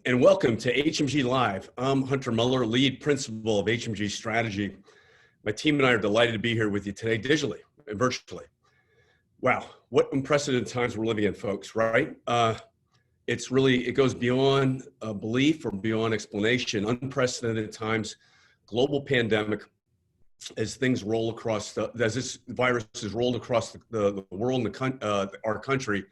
and welcome to HMG Live. I'm Hunter Muller, lead principal of HMG Strategy. My team and I are delighted to be here with you today, digitally and virtually. Wow, what unprecedented times we're living in, folks, right? It goes beyond belief or beyond explanation. Unprecedented times, global pandemic, as things roll across, as this virus has rolled across the world and our country,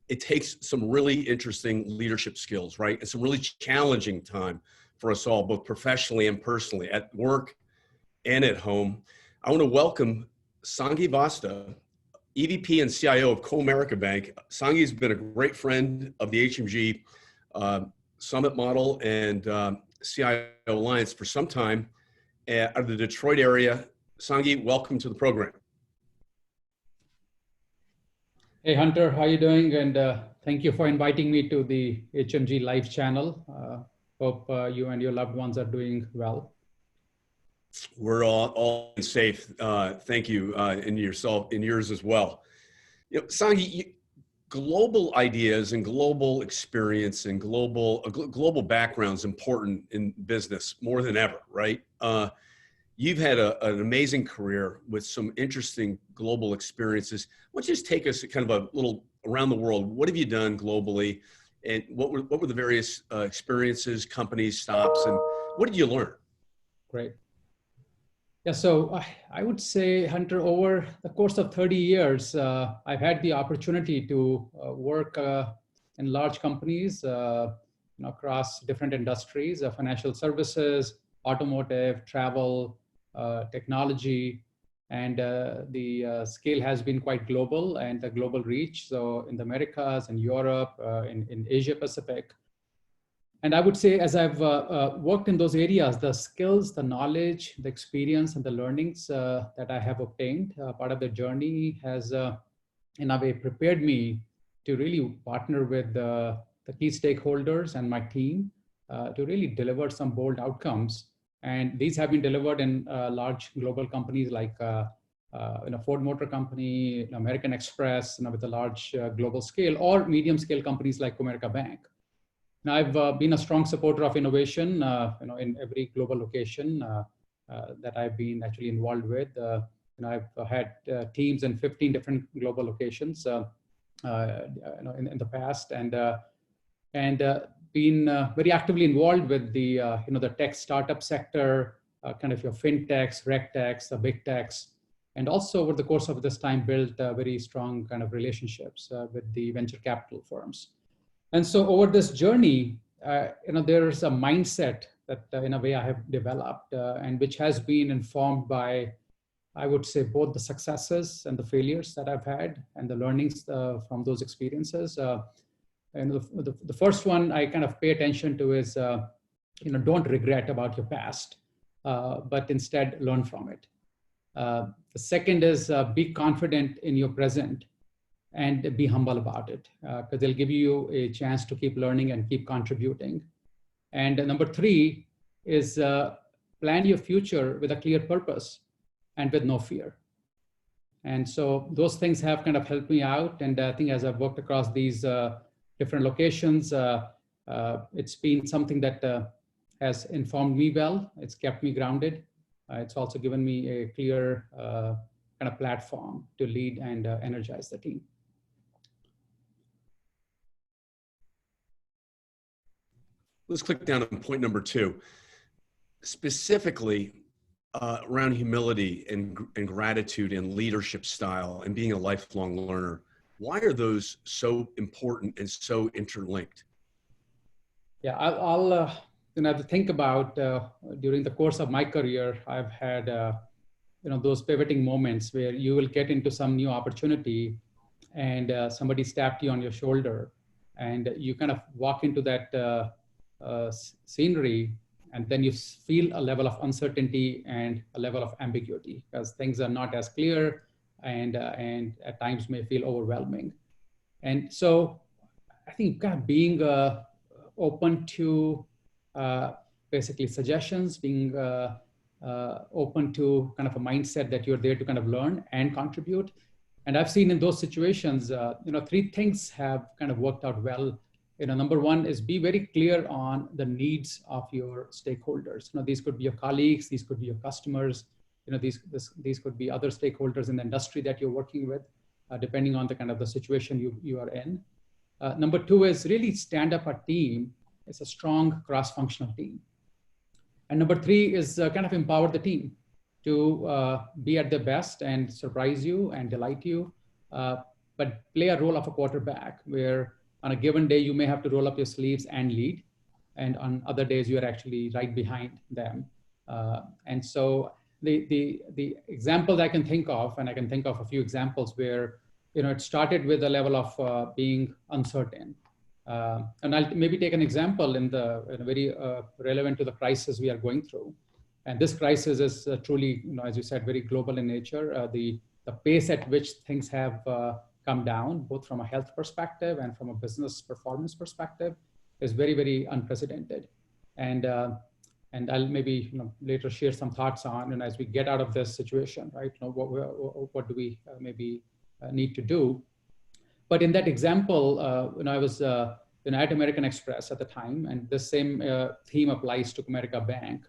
it takes some really interesting leadership skills, right? It's a really challenging time for us all, both professionally and personally, at work and at home. I want to welcome Sangy Vatsa, EVP and CIO of Comerica Bank. Sangy has been a great friend of the HMG Summit Model and CIO Alliance for some time out of the Detroit area. Sangy, welcome to the program. Hey Hunter, how are you doing? And thank you for inviting me to the HMG Live channel. Hope you and your loved ones are doing well. We're all safe. Thank you, and yourself, and yours as well. You know, Sangy, global ideas and global experience and global background is important in business more than ever, right? You've had an amazing career with some interesting global experiences. Why don't you just take us kind of a little around the world? What have you done globally, and what were the various experiences, companies, stops, and what did you learn? Great. Yeah, so I would say, Hunter, over the course of 30 years, I've had the opportunity to work in large companies across different industries, financial services, automotive, travel, technology, and the scale has been quite global and the global reach. So in the Americas and Europe, in Asia Pacific. And I would say, as I've worked in those areas, the skills, the knowledge, the experience, and the learnings that I have obtained, part of the journey has in a way prepared me to really partner with the key stakeholders and my team to really deliver some bold outcomes. And these have been delivered in large global companies like Ford Motor Company, American Express, with a large global scale, or medium scale companies like Comerica Bank. Now, I've been a strong supporter of innovation, in every global location that I've been actually involved with. I've had teams in 15 different global locations, in the past, and been very actively involved with the the tech startup sector, kind of your fintechs, regtechs, the big techs, and also over the course of this time built very strong kind of relationships with the venture capital firms. And so over this journey, there's a mindset that in a way I have developed and which has been informed by, I would say, both the successes and the failures that I've had and the learnings from those experiences. And the first one I kind of pay attention to is, don't regret about your past, but instead learn from it. The second is be confident in your present and be humble about it, because they'll give you a chance to keep learning and keep contributing. And number three is plan your future with a clear purpose and with no fear. And so those things have kind of helped me out. And I think as I've worked across these different locations, it's been something that has informed me well. It's kept me grounded. It's also given me a clear kind of platform to lead and energize the team. Let's click down on point number 2, specifically around humility and gratitude and leadership style and being a lifelong learner. Why are those so important and so interlinked? Yeah, I'll have to think about during the course of my career, I've had those pivoting moments where you will get into some new opportunity and somebody tapped you on your shoulder and you kind of walk into that scenery, and then you feel a level of uncertainty and a level of ambiguity because things are not as clear and at times may feel overwhelming. And so I think kind of being open to basically suggestions, being open to kind of a mindset that you're there to kind of learn and contribute. And I've seen in those situations, 3 things have kind of worked out well number one is be very clear on the needs of your stakeholders. These could be your colleagues, these could be your customers, these could be other stakeholders in the industry that you're working with, depending on the kind of the situation you are in. Number two is really stand up a team. It's a strong cross-functional team. And number three is kind of empower the team to be at their best and surprise you and delight you, but play a role of a quarterback where on a given day, you may have to roll up your sleeves and lead. And on other days, you're actually right behind them. And so the example that I can think of, and I can think of a few examples where it started with a level of being uncertain. And I'll maybe take an example in very relevant to the crisis we are going through. And this crisis is truly, as you said, very global in nature. The pace at which things have come down, both from a health perspective and from a business performance perspective, is very, very unprecedented. And I'll maybe later share some thoughts on, as we get out of this situation, right? What do we maybe need to do? But in that example, when I was at American Express at the time, and the same theme applies to Comerica Bank,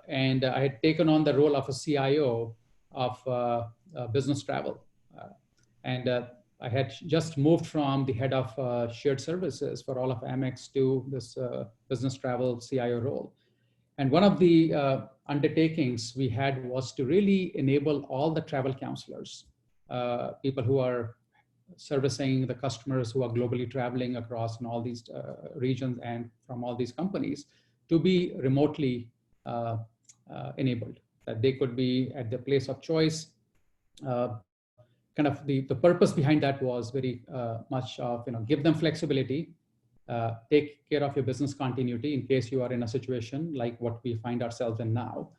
and I had taken on the role of a CIO of business travel. And I had just moved from the head of shared services for all of Amex to this business travel CIO role. And one of the undertakings we had was to really enable all the travel counselors, people who are servicing the customers who are globally traveling across in all these regions and from all these companies, to be remotely enabled, that they could be at the place of choice. Kind of the purpose behind that was very much of, give them flexibility, take care of your business continuity in case you are in a situation like what we find ourselves in now,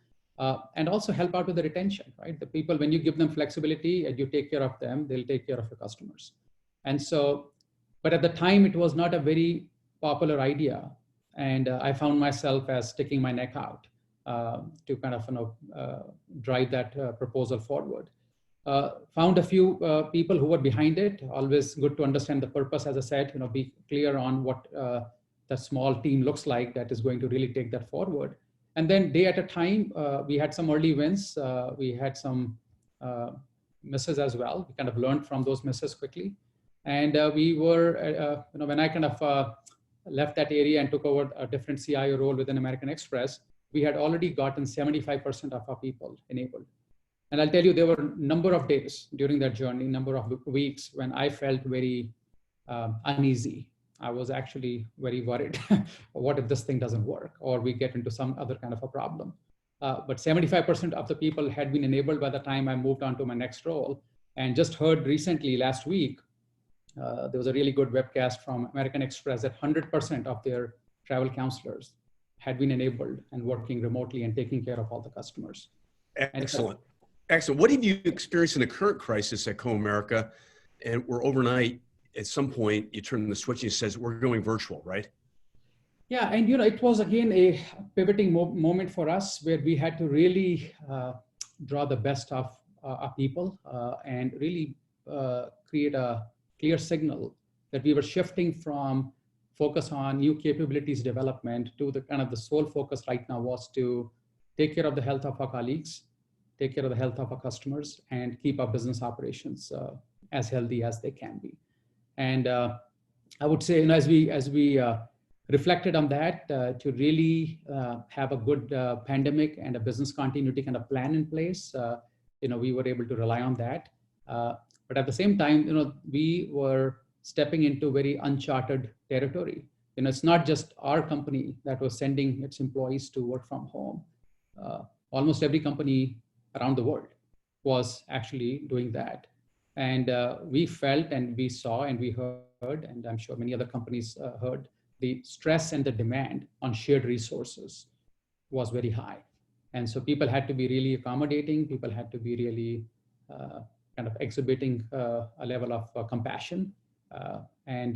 and also help out with the retention, right? The people, when you give them flexibility and you take care of them, they'll take care of your customers. And so, but at the time it was not a very popular idea. And I found myself as sticking my neck out to kind of, drive that proposal forward. Found a few people who were behind it. Always good to understand the purpose, as I said, be clear on what the small team looks like that is going to really take that forward. And then day at a time, we had some early wins. We had some misses as well. We kind of learned from those misses quickly. And we were, when I kind of left that area and took over a different CIO role within American Express, we had already gotten 75% of our people enabled. And I'll tell you, there were a number of days during that journey, number of weeks when I felt very uneasy. I was actually very worried. What if this thing doesn't work or we get into some other kind of a problem? But 75% of the people had been enabled by the time I moved on to my next role. And just heard recently, last week, there was a really good webcast from American Express that 100% of their travel counselors had been enabled and working remotely and taking care of all the customers. Excellent. Excellent. What have you experienced in the current crisis at Comerica, and where overnight, at some point, you turn the switch and it says, we're going virtual, right? Yeah, and it was again a pivoting moment for us where we had to really draw the best of our people and really create a clear signal that we were shifting from focus on new capabilities development to the kind of the sole focus right now was to take care of the health of our colleagues, take care of the health of our customers, and keep our business operations as healthy as they can be. And I would say, as we reflected on that, to really have a good pandemic and a business continuity kind of plan in place, we were able to rely on that. But at the same time, we were stepping into very uncharted territory. It's not just our company that was sending its employees to work from home. Almost every company around the world was actually doing that. And we felt and we saw and we heard, and I'm sure many other companies heard, the stress and the demand on shared resources was very high. And so people had to be really accommodating. People had to be really kind of exhibiting a level of compassion. And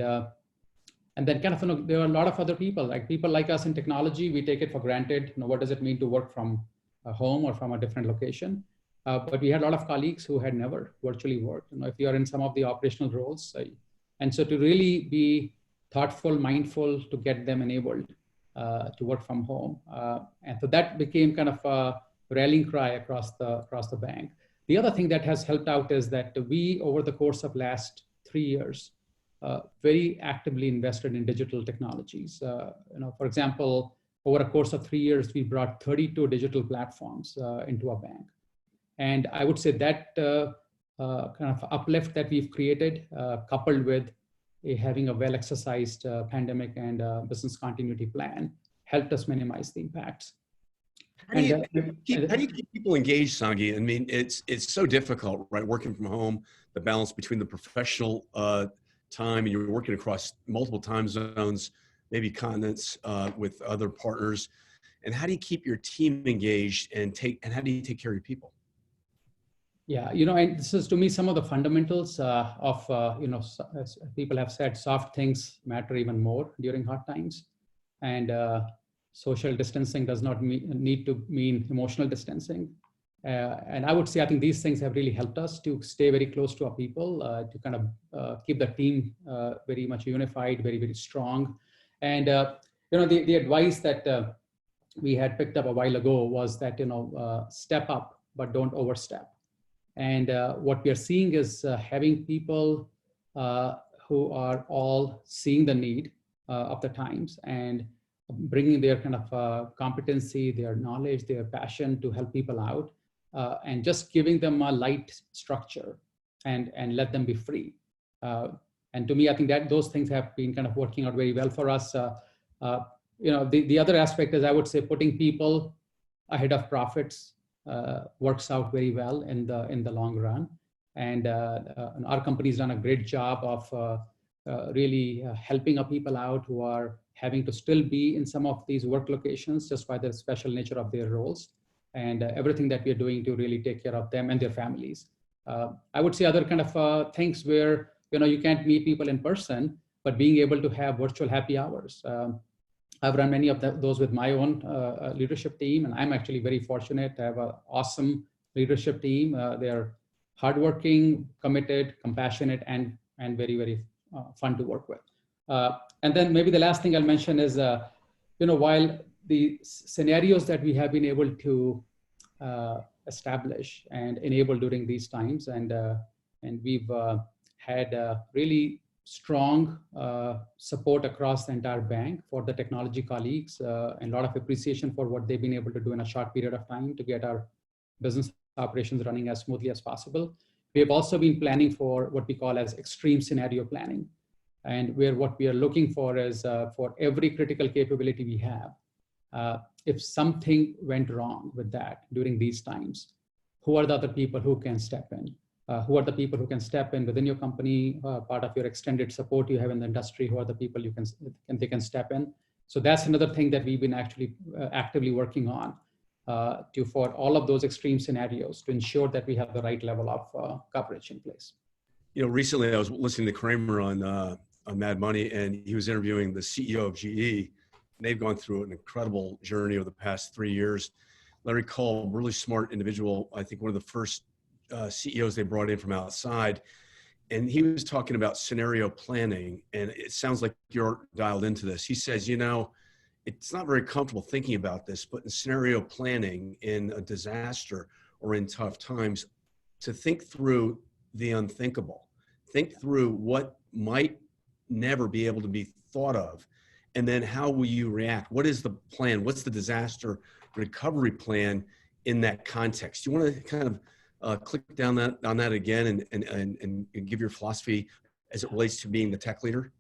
then kind of, there are a lot of other people like us in technology. We take it for granted. What does it mean to work from home or from a different location? But we had a lot of colleagues who had never virtually worked. If you are in some of the operational roles, and so to really be thoughtful, mindful to get them enabled to work from home. And so that became kind of a rallying cry across the bank. The other thing that has helped out is that we, over the course of last 3 years, very actively invested in digital technologies. For example, over a course of 3 years, we brought 32 digital platforms into our bank. And I would say that kind of uplift that we've created, coupled with having a well-exercised pandemic and business continuity plan, helped us minimize the impacts. How do you keep people engaged, Sangy? I mean, it's so difficult, right? Working from home, the balance between the professional time, and you're working across multiple time zones, maybe continents with other partners. And how do you keep your team engaged and how do you take care of your people? Yeah, and this is to me some of the fundamentals of, as people have said, soft things matter even more during hard times. And social distancing does not need to mean emotional distancing. And I would say, I think these things have really helped us to stay very close to our people, to kind of keep the team very much unified, very, very strong. And, the advice that we had picked up a while ago was that, step up, but don't overstep. And what we are seeing is having people who are all seeing the need of the times and bringing their kind of competency, their knowledge, their passion to help people out, and just giving them a light structure and let them be free. And to me, I think that those things have been kind of working out very well for us. The other aspect is, I would say, putting people ahead of profits works out very well in the long run. And our company's done a great job of really helping our people out who are having to still be in some of these work locations just by the special nature of their roles, and everything that we are doing to really take care of them and their families. I would say other kind of things where, you can't meet people in person, but being able to have virtual happy hours. I've run many of those with my own leadership team, and I'm actually very fortunate to have an awesome leadership team. They're hardworking, committed, compassionate, and very, very fun to work with. And then maybe the last thing I'll mention is, while the scenarios that we have been able to establish and enable during these times, and we've had really strong support across the entire bank for the technology colleagues, and a lot of appreciation for what they've been able to do in a short period of time to get our business operations running as smoothly as possible. We have also been planning for what we call as extreme scenario planning, and where what we are looking for is for every critical capability we have, if something went wrong with that during these times, who are the other people who can step in? Who are the people who can step in within your company, part of your extended support you have in the industry? Who are the people they can step in? So that's another thing that we've been actually actively working on for all of those extreme scenarios to ensure that we have the right level of coverage in place. Recently I was listening to Kramer on Mad Money, and he was interviewing the CEO of GE, and they've gone through an incredible journey over the past 3 years. Larry Culp, really smart individual, I think one of the first CEOs they brought in from outside, and he was talking about scenario planning, and it sounds like you're dialed into this. He says, it's not very comfortable thinking about this, but in scenario planning in a disaster or in tough times, to think through the unthinkable, think through what might never be able to be thought of, and then how will you react? What is the plan? What's the disaster recovery plan in that context? You want to kind of click down on that again and give your philosophy as it relates to being the tech leader?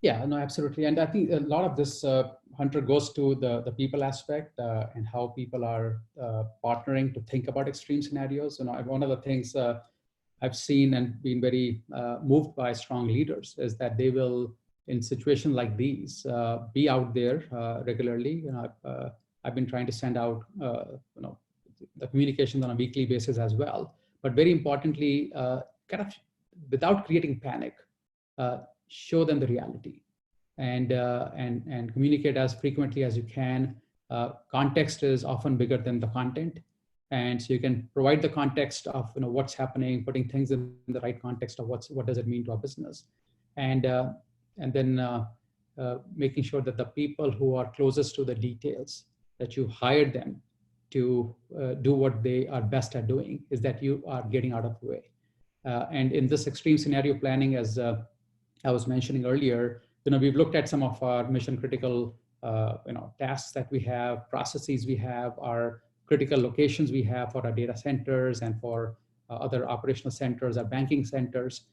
Yeah, no, absolutely. And I think a lot of this, Hunter, goes to the people aspect and how people are partnering to think about extreme scenarios. One of the things I've seen and been very moved by strong leaders is that they will, in situations like these, be out there regularly. I've been trying to send out, the communications on a weekly basis as well. But very importantly, kind of without creating panic, show them the reality and communicate as frequently as you can. Context is often bigger than the content. And so you can provide the context of what's happening, putting things in the right context of what does it mean to our business. And then making sure that the people who are closest to the details, that you hired them to do what they are best at doing, is that you are getting out of the way. And in this extreme scenario planning, as I was mentioning earlier, we've looked at some of our mission critical tasks that we have, processes we have, our critical locations we have for our data centers and for other operational centers, our banking centers,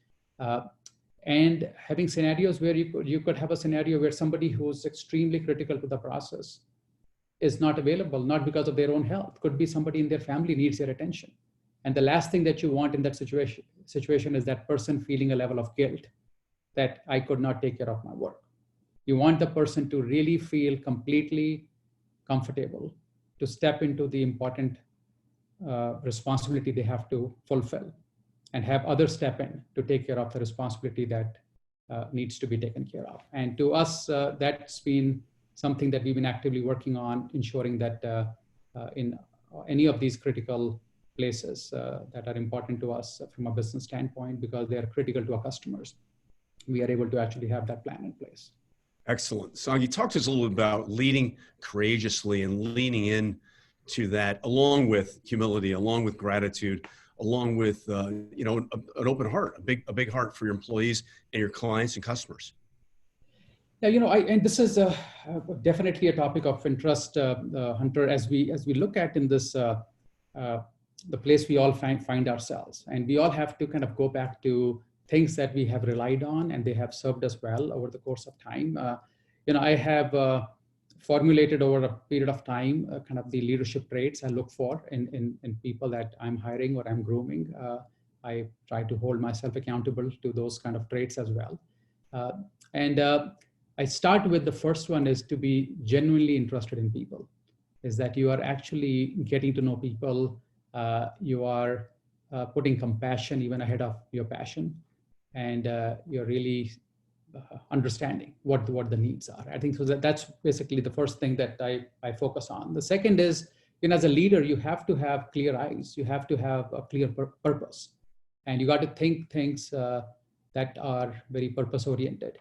and having scenarios where you could have a scenario where somebody who's extremely critical to the process is not available, not because of their own health, could be somebody in their family needs their attention. And the last thing that you want in that situation is that person feeling a level of guilt that I could not take care of my work. You want the person to really feel completely comfortable to step into the important responsibility they have to fulfill, and have others step in to take care of the responsibility that needs to be taken care of. And to us, that's been something that we've been actively working on, ensuring that in any of these critical places that are important to us from a business standpoint, because they are critical to our customers, we are able to actually have that plan in place. Excellent. Sangy, talk to us a little bit about leading courageously and leaning in to that, along with humility, along with gratitude, along with an open heart, a big heart for your employees and your clients and customers. Yeah, and this is definitely a topic of interest, Hunter, as we look at in this the place we all find ourselves, and we all have to kind of go back to things that we have relied on and they have served us well over the course of time. I have formulated over a period of time kind of the leadership traits I look for in people that I'm hiring or I'm grooming. I try to hold myself accountable to those kind of traits as well. And I start with the first one, is to be genuinely interested in people, is that you are actually getting to know people. You are putting compassion even ahead of your passion, and you're really understanding what the needs are. I think so that's basically the first thing that I focus on. The second is, as a leader, you have to have clear eyes. You have to have a clear purpose, and you got to think things that are very purpose oriented.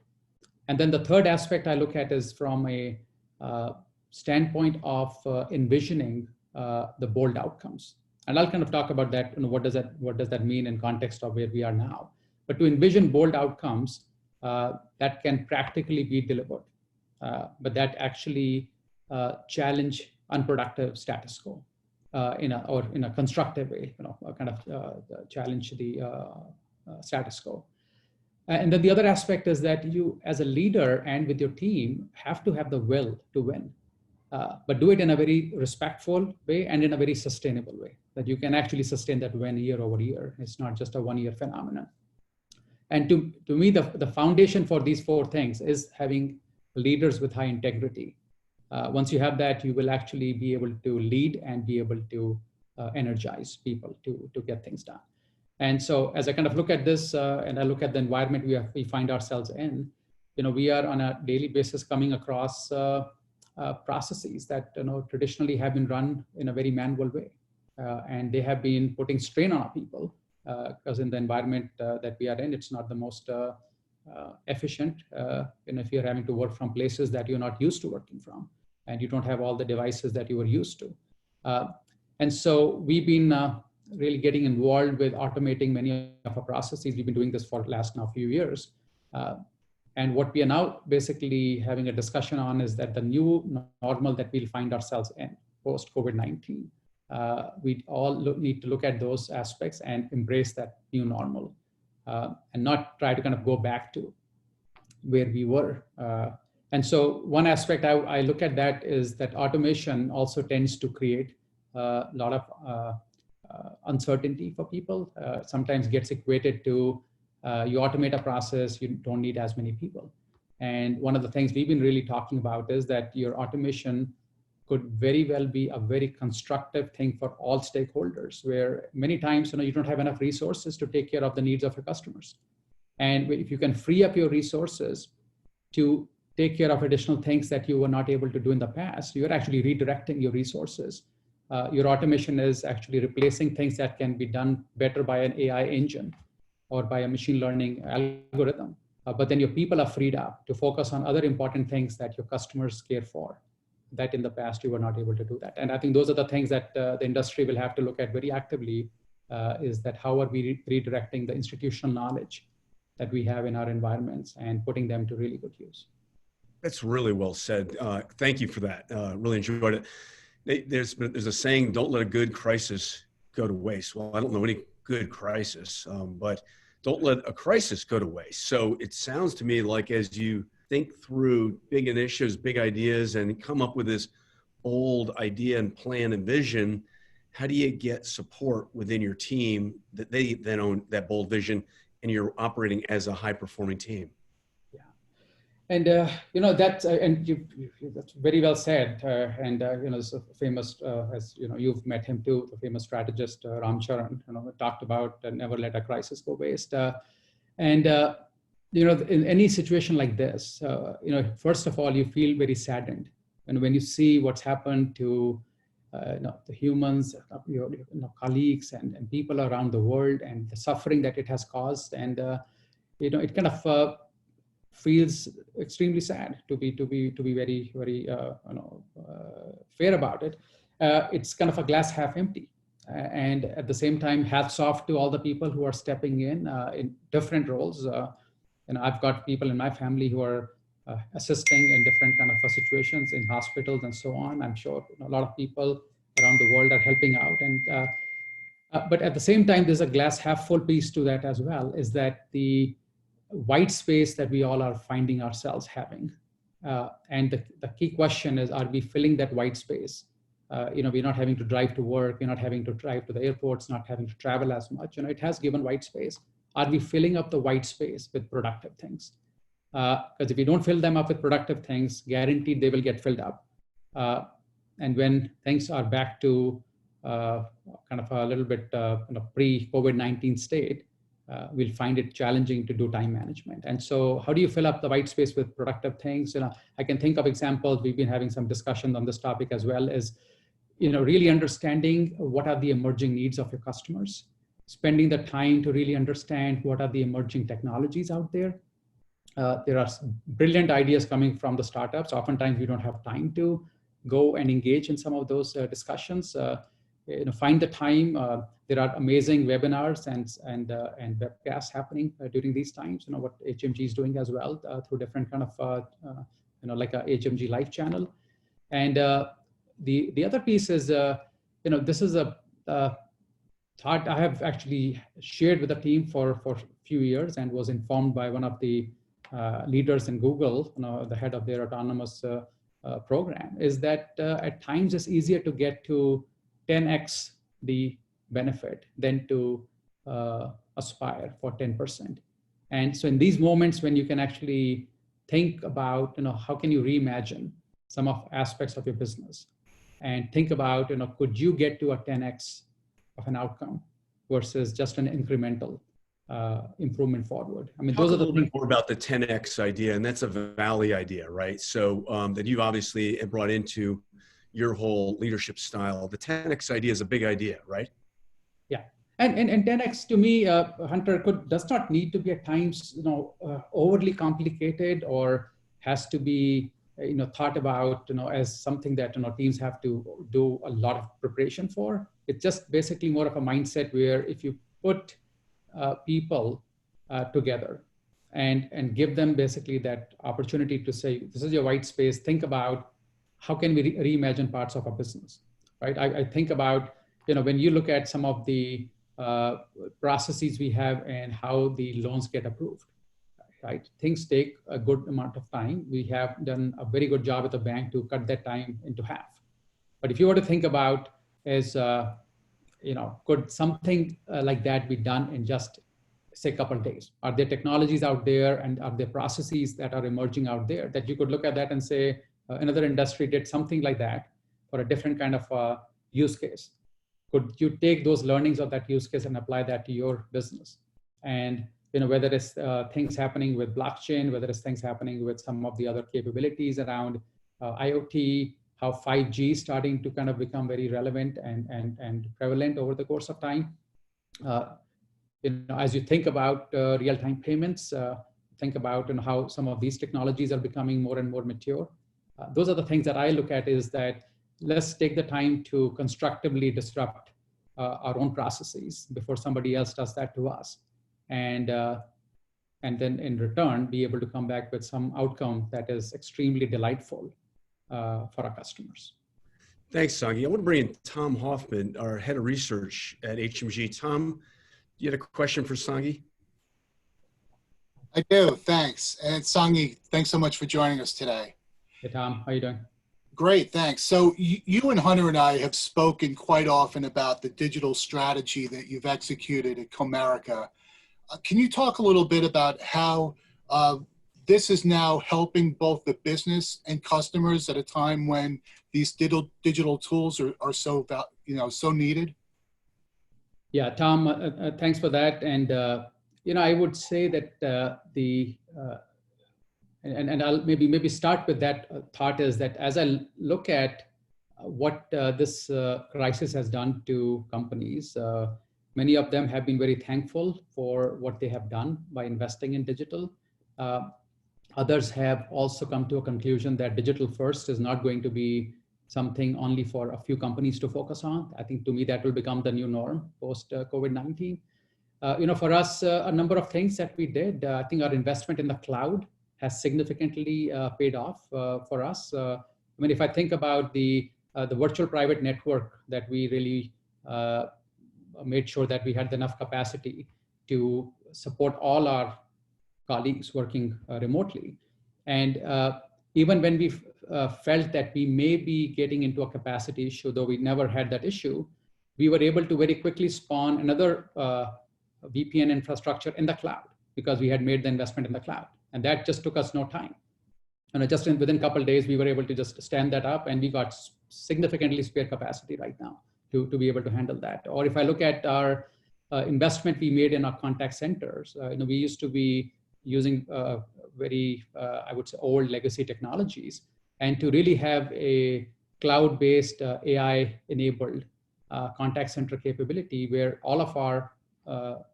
And then the third aspect I look at is from a standpoint of envisioning the bold outcomes. And I'll kind of talk about that. What does that mean in context of where we are now? But to envision bold outcomes that can practically be delivered, but that actually challenge unproductive status quo in a constructive way, kind of challenge the status quo. And then the other aspect is that you, as a leader and with your team, have to have the will to win, but do it in a very respectful way and in a very sustainable way, that you can actually sustain that win year over year. It's not just a one-year phenomenon. And to me, the foundation for these four things is having leaders with high integrity. Once you have that, you will actually be able to lead and be able to energize people to get things done. And so as I kind of look at this and I look at the environment we find ourselves in, we are on a daily basis coming across processes that traditionally have been run in a very manual way. And they have been putting strain on our people because in the environment that we are in, it's not the most efficient. If you're having to work from places that you're not used to working from, and you don't have all the devices that you were used to. And so we've been really getting involved with automating many of our processes. We've been doing this for the last now few years. And what we are now basically having a discussion on is that the new normal that we'll find ourselves in post-COVID-19, we all need to look at those aspects and embrace that new normal and not try to kind of go back to where we were. And so one aspect I look at that is that automation also tends to create a lot of uncertainty for people. Sometimes gets equated to you automate a process, you don't need as many people. And one of the things we've been really talking about is that your automation could very well be a very constructive thing for all stakeholders, where many times you don't have enough resources to take care of the needs of your customers. And if you can free up your resources to take care of additional things that you were not able to do in the past, you're actually redirecting your resources. Your automation is actually replacing things that can be done better by an AI engine or by a machine learning algorithm. but then your people are freed up to focus on other important things that your customers care for, that in the past you were not able to do that. And I think those are the things that the industry will have to look at very actively, is that how are we redirecting the institutional knowledge that we have in our environments and putting them to really good use. That's really well said. Thank you for that. Really enjoyed it. There's a saying, don't let a good crisis go to waste. Well, I don't know any good crisis, but don't let a crisis go to waste. So it sounds to me like as you think through big initiatives, big ideas, and come up with this bold idea and plan and vision, how do you get support within your team that they then own that bold vision and you're operating as a high-performing team? Yeah, and that's that's very well said. There's a famous, as you've met him too, the famous strategist Ram Charan, talked about never let a crisis go waste. In any situation like this, first of all, you feel very saddened, and when you see what's happened to the humans, your colleagues and people around the world, and the suffering that it has caused, and it kind of feels extremely sad to be very fair about it. It's kind of a glass half empty, and at the same time, hats off to all the people who are stepping in different roles. I've got people in my family who are assisting in different kind of situations in hospitals and so on. I'm sure a lot of people around the world are helping out. But at the same time, there's a glass half full piece to that as well, is that the white space that we all are finding ourselves having. And the key question is, are we filling that white space? We're not having to drive to work, we're not having to drive to the airports, not having to travel as much. It has given white space. Are we filling up the white space with productive things? Because if we don't fill them up with productive things, guaranteed they will get filled up. And when things are back to kind of a little bit pre-COVID-19 state, we'll find it challenging to do time management. And so how do you fill up the white space with productive things? I can think of examples. We've been having some discussions on this topic as well, is really understanding what are the emerging needs of your customers, spending the time to really understand what are the emerging technologies out there. There are brilliant ideas coming from the startups. Oftentimes we don't have time to go and engage in some of those discussions. Find the time. There are amazing webinars and webcasts happening during these times. What HMG is doing as well through different kind of like a HMG Live channel. And the other piece is this is a thought I have actually shared with the team for a few years, and was informed by one of the leaders in Google, the head of their autonomous program, is that at times it's easier to get to 10x the benefit than to aspire for 10%. And so in these moments when you can actually think about, how can you reimagine some of aspects of your business, and think about, could you get to a 10x of an outcome versus just an incremental improvement forward. I mean, Talk those are a the little bit more about the 10x idea, and that's a Valley idea, right? So that you obviously have brought into your whole leadership style. The 10x idea is a big idea, right? Yeah, and 10x to me, Hunter, does not need to be at times overly complicated, or has to be thought about as something that teams have to do a lot of preparation for. It's just basically more of a mindset where if you put people together and give them basically that opportunity to say, this is your white space, think about how can we reimagine parts of our business, right? I think about, when you look at some of the processes we have and how the loans get approved, right? Things take a good amount of time. We have done a very good job at the bank to cut that time into half. But if you were to think about as, could something like that be done in just, say, a couple of days? Are there technologies out there, and are there processes that are emerging out there that you could look at that and say, another industry did something like that for a different kind of use case? Could you take those learnings of that use case and apply that to your business? And whether it's things happening with blockchain, whether it's things happening with some of the other capabilities around IoT, how 5G is starting to kind of become very relevant and prevalent over the course of time. As you think about real-time payments, think about and how some of these technologies are becoming more and more mature. Those are the things that I look at, is that let's take the time to constructively disrupt our own processes before somebody else does that to us. And then in return, be able to come back with some outcome that is extremely delightful for our customers. Thanks, Sangy. I want to bring in Tom Hoffman, our head of research at HMG. Tom, you had a question for Sangy? I do, thanks. And Sangy, thanks so much for joining us today. Hey, Tom, how are you doing? Great, thanks. So you and Hunter and I have spoken quite often about the digital strategy that you've executed at Comerica. Can you talk a little bit about how this is now helping both the business and customers at a time when these digital tools are so needed? Yeah, Tom, thanks for that. And I would say that and I'll maybe start with that thought, is that as I look at what this crisis has done to companies, many of them have been very thankful for what they have done by investing in digital. Others have also come to a conclusion that digital first is not going to be something only for a few companies to focus on. I think, to me, that will become the new norm post COVID-19. For us, a number of things that we did. I think our investment in the cloud has significantly paid off for us. If I think about the virtual private network that we really made sure that we had enough capacity to support all our colleagues working remotely. And even when we felt that we may be getting into a capacity issue, though we never had that issue, we were able to very quickly spawn another VPN infrastructure in the cloud, because we had made the investment in the cloud. And that just took us no time. And just within a couple of days, we were able to just stand that up, and we got significantly spare capacity right now to be able to handle that. Or if I look at our investment we made in our contact centers, we used to be using very, I would say, old legacy technologies. And to really have a cloud-based AI-enabled contact center capability where all of our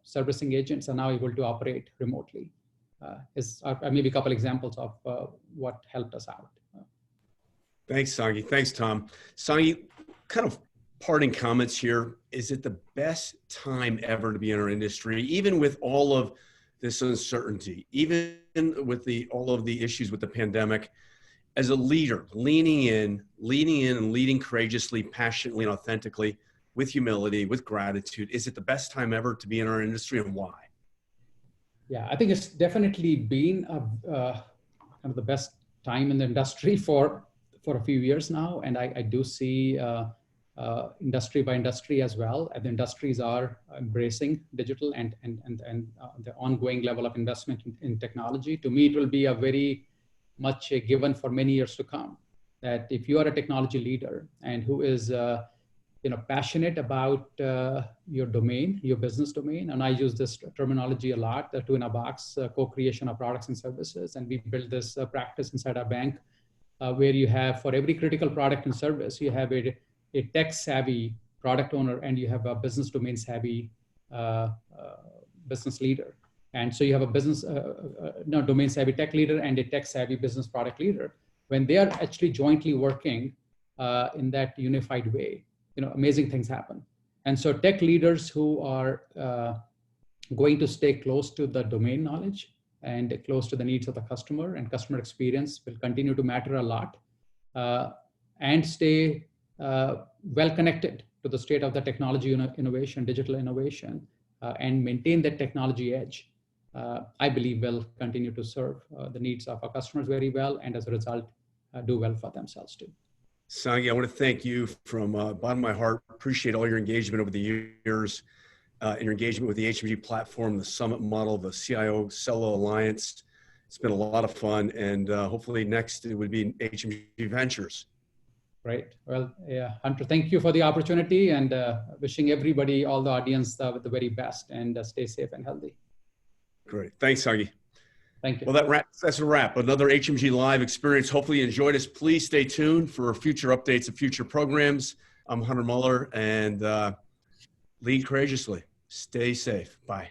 servicing agents are now able to operate remotely is maybe a couple examples of what helped us out. Thanks, Sangy. Thanks, Tom. Sangy, kind of parting comments here. Is it the best time ever to be in our industry, even with all of this uncertainty, even with all of the issues with the pandemic? As a leader, leaning in and leading courageously, passionately, and authentically, with humility, with gratitude, is it the best time ever to be in our industry, and why? Yeah, I think it's definitely been kind of the best time in the industry for a few years now. And I do see industry by industry as well. And the industries are embracing digital and the ongoing level of investment in technology. To me, it will be a very much a given for many years to come, that if you are a technology leader and who is passionate about your domain, your business domain, and I use this terminology a lot, the two in a box, co-creation of products and services. And we built this practice inside our bank where you have, for every critical product and service, you have a tech-savvy product owner and you have a business domain-savvy business leader. And so you have a business, domain-savvy tech leader and a tech-savvy business product leader. When they are actually jointly working in that unified way, amazing things happen. And so tech leaders who are going to stay close to the domain knowledge and close to the needs of the customer, and customer experience will continue to matter a lot, and stay well connected to the state of the technology innovation, digital innovation, and maintain that technology edge, I believe will continue to serve the needs of our customers very well, and as a result, do well for themselves too. Sangy, I want to thank you from the bottom of my heart. Appreciate all your engagement over the years, and your engagement with the HMG platform, the summit model, the CIO Cello Alliance. It's been a lot of fun, and hopefully next it would be HMG Ventures. Right. Well, yeah, Hunter, thank you for the opportunity, and wishing everybody, all the audience, the very best, and stay safe and healthy. Great. Thanks, Sangy. Thank you. Well, that's a wrap. Another HMG Live experience. Hopefully you enjoyed us. Please stay tuned for future updates of future programs. I'm Hunter Muller, and lead courageously. Stay safe. Bye.